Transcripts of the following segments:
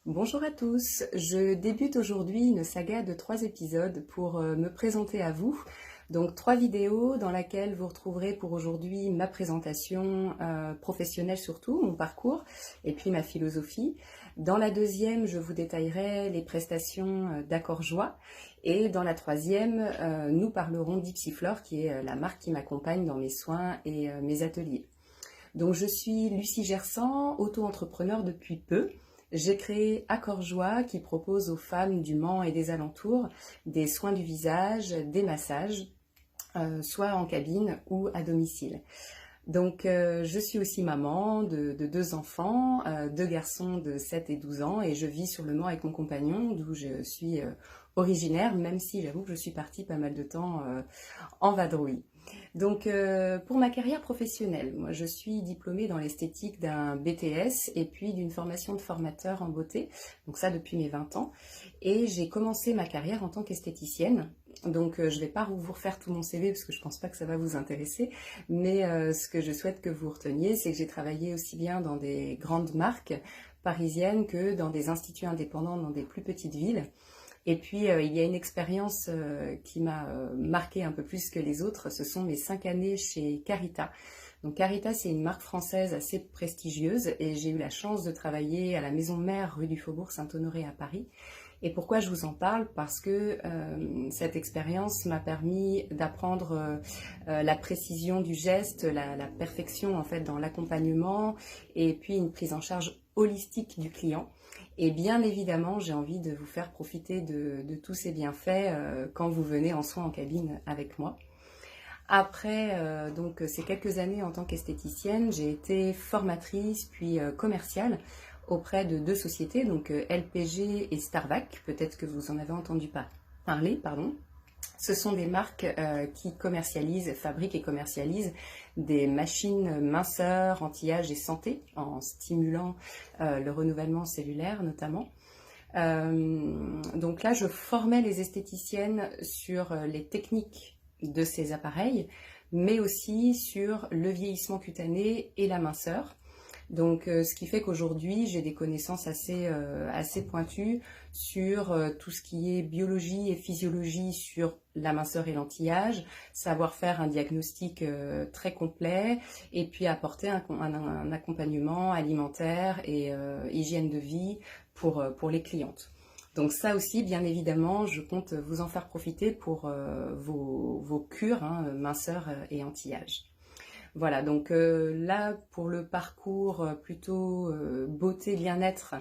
Bonjour à tous, je débute aujourd'hui une saga de 3 épisodes pour me présenter à vous. Donc 3 vidéos dans lesquelles vous retrouverez pour aujourd'hui ma présentation professionnelle surtout, mon parcours et puis ma philosophie. Dans la deuxième, je vous détaillerai les prestations d'Accord Joie et dans la troisième, nous parlerons d'Ipsiflore qui est la marque qui m'accompagne dans mes soins et mes ateliers. Donc je suis Lucie Gersan, auto-entrepreneur depuis peu. J'ai créé Accord Joie qui propose aux femmes du Mans et des alentours des soins du visage, des massages, soit en cabine ou à domicile. Donc je suis aussi maman de 2 enfants, 2 garçons de 7 et 12 ans et je vis sur le Mans avec mon compagnon d'où je suis originaire, même si j'avoue que je suis partie pas mal de temps en vadrouille. Donc pour ma carrière professionnelle, moi je suis diplômée dans l'esthétique d'un BTS et puis d'une formation de formateur en beauté, donc ça depuis mes 20 ans, et j'ai commencé ma carrière en tant qu'esthéticienne. Donc je ne vais pas vous refaire tout mon CV parce que je ne pense pas que ça va vous intéresser, mais ce que je souhaite que vous reteniez, c'est que j'ai travaillé aussi bien dans des grandes marques parisiennes que dans des instituts indépendants dans des plus petites villes. Et puis, il y a une expérience qui m'a marquée un peu plus que les autres, ce sont mes 5 années chez Carita. Donc Carita, c'est une marque française assez prestigieuse et j'ai eu la chance de travailler à la maison mère rue du Faubourg Saint-Honoré à Paris. Et pourquoi je vous en parle? Parce que cette expérience m'a permis d'apprendre la précision du geste, la perfection en fait dans l'accompagnement et puis une prise en charge holistique du client. Et bien évidemment, j'ai envie de vous faire profiter de tous ces bienfaits quand vous venez en soins en cabine avec moi. Après donc ces quelques années en tant qu'esthéticienne, j'ai été formatrice puis commerciale auprès de 2 sociétés, donc LPG et Starvac. Peut-être que vous en avez entendu parler, pardon. Ce sont des marques qui fabriquent et commercialisent des machines minceurs, anti-âge et santé, en stimulant le renouvellement cellulaire notamment. Donc là, je formais les esthéticiennes sur les techniques de ces appareils, mais aussi sur le vieillissement cutané et la minceur. Donc, ce qui fait qu'aujourd'hui, j'ai des connaissances assez pointues sur tout ce qui est biologie et physiologie sur la minceur et l'anti-âge, savoir faire un diagnostic très complet et puis apporter un accompagnement alimentaire et hygiène de vie pour les clientes. Donc ça aussi, bien évidemment, je compte vous en faire profiter pour vos cures, minceur et anti-âge. Voilà, donc là, pour le parcours plutôt beauté, bien-être,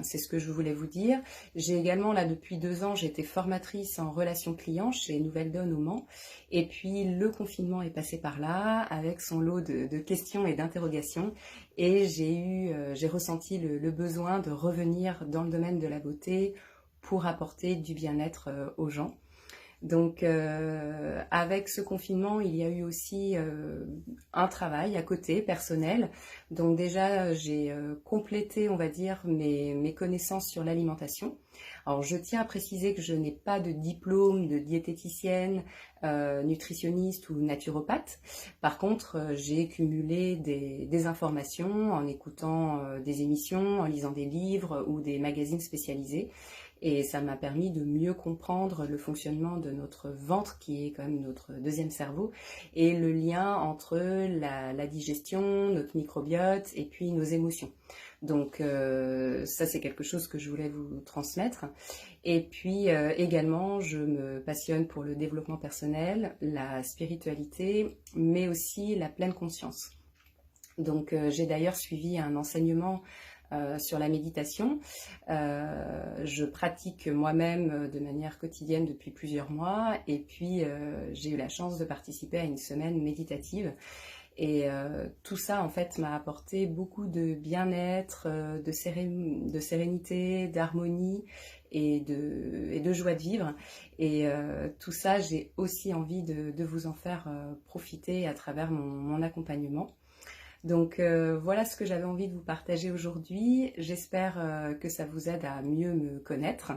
c'est ce que je voulais vous dire. J'ai également, là, depuis 2 ans, j'ai été formatrice en relations clients chez Nouvelle Donne au Mans. Et puis, le confinement est passé par là, avec son lot de questions et d'interrogations. Et j'ai ressenti le besoin de revenir dans le domaine de la beauté pour apporter du bien-être aux gens. Donc avec ce confinement, il y a eu aussi un travail à côté, personnel. Donc déjà, j'ai complété, on va dire, mes connaissances sur l'alimentation. Alors je tiens à préciser que je n'ai pas de diplôme de diététicienne, nutritionniste ou naturopathe. Par contre, j'ai cumulé des informations en écoutant des émissions, en lisant des livres ou des magazines spécialisés. Et ça m'a permis de mieux comprendre le fonctionnement de notre ventre, qui est quand même notre deuxième cerveau, et le lien entre la digestion, notre microbiote et puis nos émotions. Donc ça, c'est quelque chose que je voulais vous transmettre. Et puis également, je me passionne pour le développement personnel, la spiritualité, mais aussi la pleine conscience. Donc j'ai d'ailleurs suivi un enseignement sur la méditation. Je pratique moi-même de manière quotidienne depuis plusieurs mois et puis j'ai eu la chance de participer à une semaine méditative et tout ça en fait m'a apporté beaucoup de bien-être, de sérénité, d'harmonie et de joie de vivre et tout ça j'ai aussi envie de vous en faire profiter à travers mon accompagnement. Donc voilà ce que j'avais envie de vous partager aujourd'hui. J'espère que ça vous aide à mieux me connaître.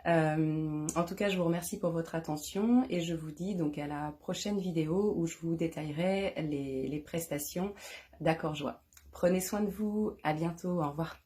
En tout cas, je vous remercie pour votre attention et je vous dis donc à la prochaine vidéo où je vous détaillerai les prestations d'Accord Joie. Prenez soin de vous, à bientôt, au revoir.